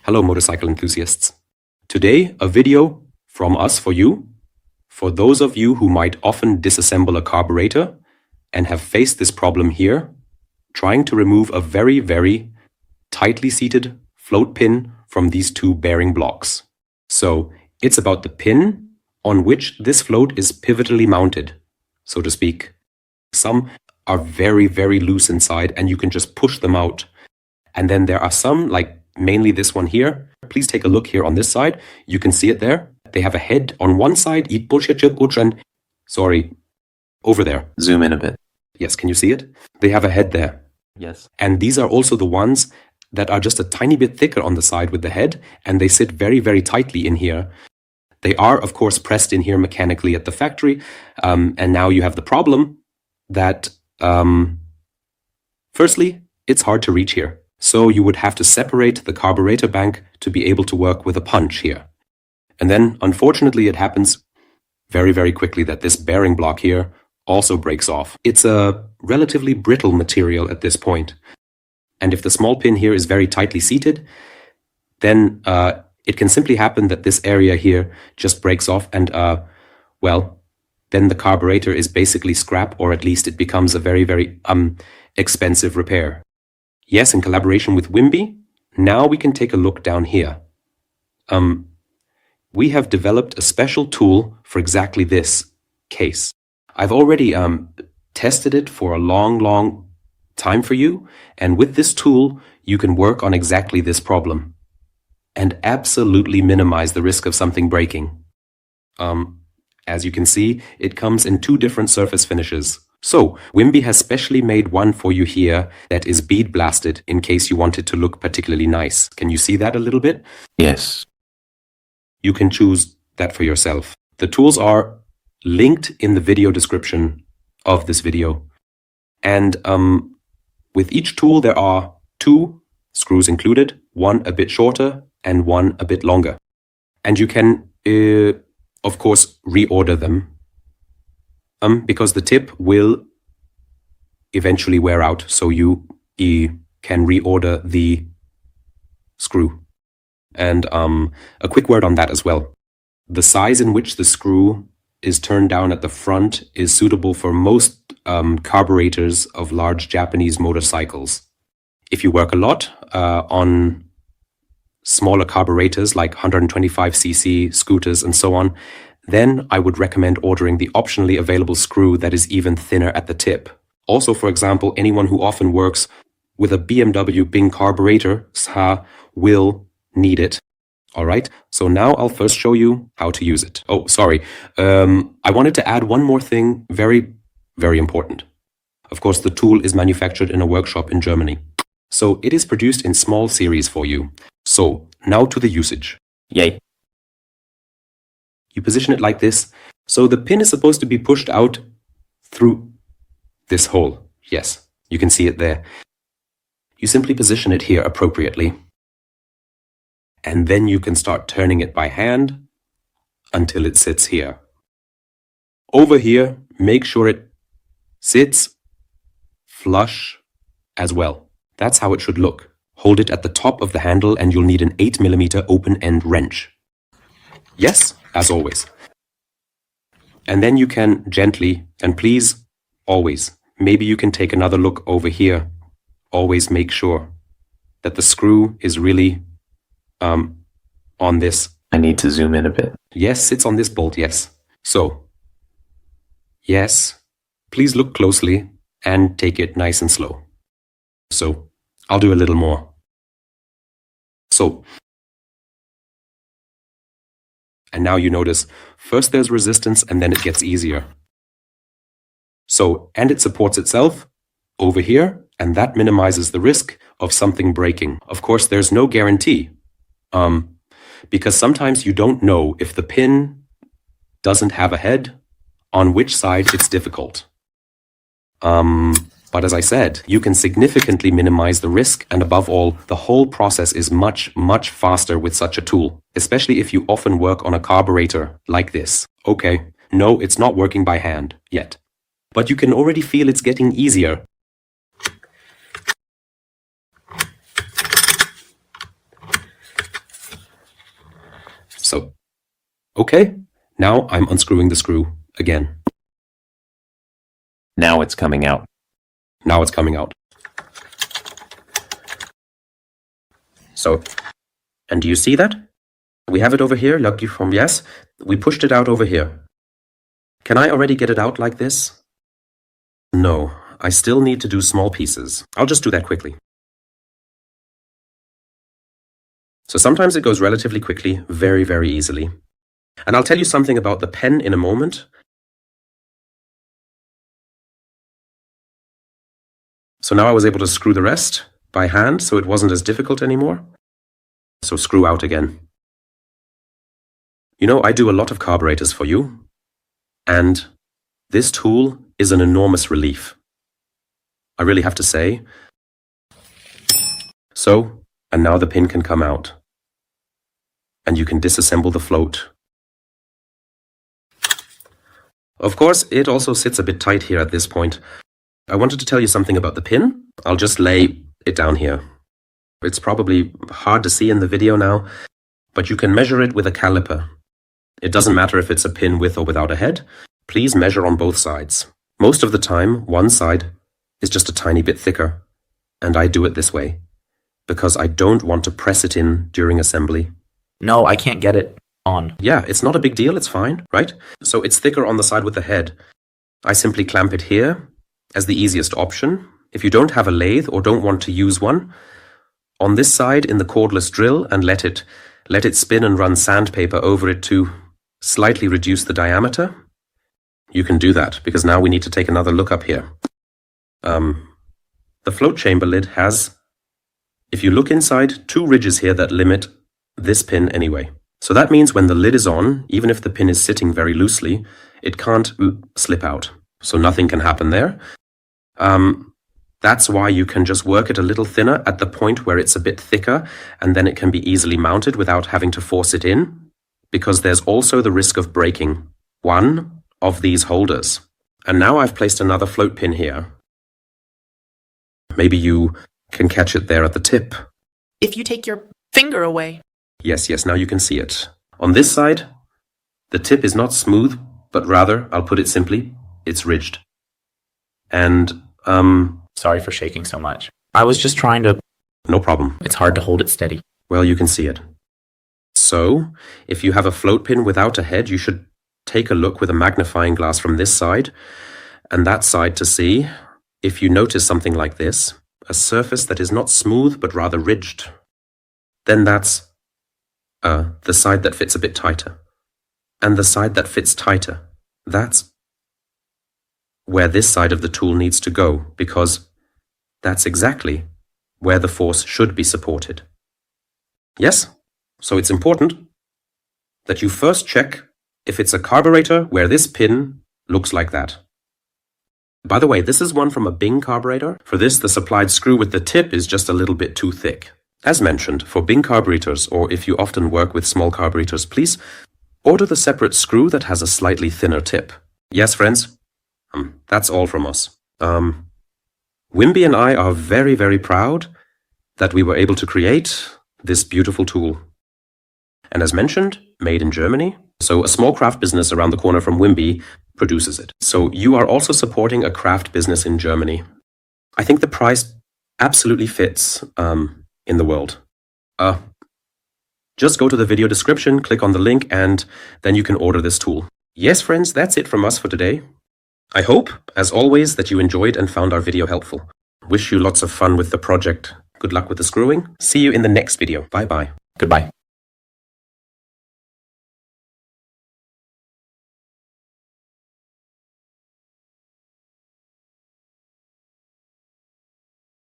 Hello motorcycle enthusiasts. Today a video from us for you, for those of you who might often disassemble a carburetor and have faced this problem here, trying to remove a very, very tightly seated float pin from these two bearing blocks. So it's about the pin on which this float is pivotally mounted, so to speak. Some are very, very loose inside and you can just push them out. And then there are some, like mainly this one here. Please take a look here on this side. You can see it there. They have a head on one side. Sorry, over there. Zoom in a bit. Yes, can you see it? They have a head there. Yes. And these are also the ones that are just a tiny bit thicker on the side with the head, and they sit very, very tightly in here. They are, of course, pressed in here mechanically at the factory. And now you have the problem that, firstly, it's hard to reach here. So you would have to separate the carburetor bank to be able to work with a punch here. And then, unfortunately, it happens very, very quickly that this bearing block here also breaks off. It's a relatively brittle material at this point. And if the small pin here is very tightly seated, then it can simply happen that this area here just breaks off and, well, then the carburetor is basically scrap, or at least it becomes a very, very expensive repair. Yes, in collaboration with Wimby, now we can take a look down here. We have developed a special tool for exactly this case. I've already tested it for a long, long time for you, and with this tool, you can work on exactly this problem and absolutely minimize the risk of something breaking. As you can see, it comes in two different surface finishes. So, Wimby has specially made one for you here that is bead blasted in case you want it to look particularly nice. Can you see that a little bit? Yes. You can choose that for yourself. The tools are linked in the video description of this video. And with each tool there are two screws included, one a bit shorter and one a bit longer. And you can, of course, reorder them. Because the tip will eventually wear out, so you can reorder the screw. And a quick word on that as well. The size in which the screw is turned down at the front is suitable for most carburetors of large Japanese motorcycles. If you work a lot on smaller carburetors like 125cc scooters and so on, then I would recommend ordering the optionally available screw that is even thinner at the tip. Also, for example, anyone who often works with a BMW Bing carburetor will need it. Alright, so now I'll first show you how to use it. Oh, sorry. I wanted to add one more thing, very, very important. Of course, the tool is manufactured in a workshop in Germany. So it is produced in small series for you. So, now to the usage. Yay. You position it like this. So the pin is supposed to be pushed out through this hole. Yes, you can see it there. You simply position it here appropriately. And then you can start turning it by hand until it sits here. Over here, make sure it sits flush as well. That's how it should look. Hold it at the top of the handle and you'll need an 8mm open-end wrench. Yes, as always. And then you can gently, and please, always, maybe you can take another look over here. Always make sure that the screw is really on this. I need to zoom in a bit. Yes, it's on this bolt, yes. So, yes, please look closely and take it nice and slow. So, I'll do a little more. So, and now you notice, first there's resistance and then it gets easier. So, and it supports itself over here, and that minimizes the risk of something breaking. Of course, there's no guarantee, because sometimes you don't know if the pin doesn't have a head, on which side it's difficult. But as I said, you can significantly minimize the risk, and above all, the whole process is much, much faster with such a tool, especially if you often work on a carburetor like this. Okay, no, it's not working by hand yet, but you can already feel it's getting easier. Okay, now I'm unscrewing the screw again. Now it's coming out. Now it's coming out. So, and do you see that? We have it over here, lucky from yes. We pushed it out over here. Can I already get it out like this? No, I still need to do small pieces. I'll just do that quickly. So sometimes it goes relatively quickly, very, very easily. And I'll tell you something about the pen in a moment. So now I was able to screw the rest by hand, so it wasn't as difficult anymore. So screw out again. You know, I do a lot of carburetors for you, and this tool is an enormous relief. I really have to say. So, and now the pin can come out, and you can disassemble the float. Of course, it also sits a bit tight here at this point. I wanted to tell you something about the pin. I'll just lay it down here. It's probably hard to see in the video now, but you can measure it with a caliper. It doesn't matter if it's a pin with or without a head. Please measure on both sides. Most of the time, one side is just a tiny bit thicker, and I do it this way, because I don't want to press it in during assembly. No, I can't get it on. Yeah, it's not a big deal, it's fine, right? So it's thicker on the side with the head. I simply clamp it here as the easiest option. If you don't have a lathe or don't want to use one, on this side in the cordless drill and let it spin and run sandpaper over it to slightly reduce the diameter. You can do that, because now we need to take another look up here. The float chamber lid has, if you look inside, 2 ridges here that limit this pin anyway. So that means when the lid is on, even if the pin is sitting very loosely, it can't slip out. So nothing can happen there. That's why you can just work it a little thinner at the point where it's a bit thicker, and then it can be easily mounted without having to force it in, because there's also the risk of breaking one of these holders. And now I've placed another float pin here. Maybe you can catch it there at the tip. If you take your finger away. Yes, now you can see it. On this side, the tip is not smooth, but rather, I'll put it simply, it's ridged. And, Sorry for shaking so much. I was just trying to... No problem. It's hard to hold it steady. Well, you can see it. So, if you have a float pin without a head, you should take a look with a magnifying glass from this side and that side to see if you notice something like this, a surface that is not smooth but rather ridged. Then that's the side that fits a bit tighter. And the side that fits tighter, that's where this side of the tool needs to go, because that's exactly where the force should be supported. Yes? So it's important that you first check if it's a carburetor where this pin looks like that. By the way, this is one from a Bing carburetor. For this, the supplied screw with the tip is just a little bit too thick. As mentioned, for Bing carburetors, or if you often work with small carburetors, please order the separate screw that has a slightly thinner tip. Yes, friends? That's all from us. Wimby and I are very, very proud that we were able to create this beautiful tool. And as mentioned, made in Germany. So a small craft business around the corner from Wimby produces it. So you are also supporting a craft business in Germany. I think the price absolutely fits in the world. Just go to the video description, click on the link, and then you can order this tool. Yes, friends, that's it from us for today. I hope, as always, that you enjoyed and found our video helpful. Wish you lots of fun with the project. Good luck with the screwing. See you in the next video. Bye-bye. Goodbye.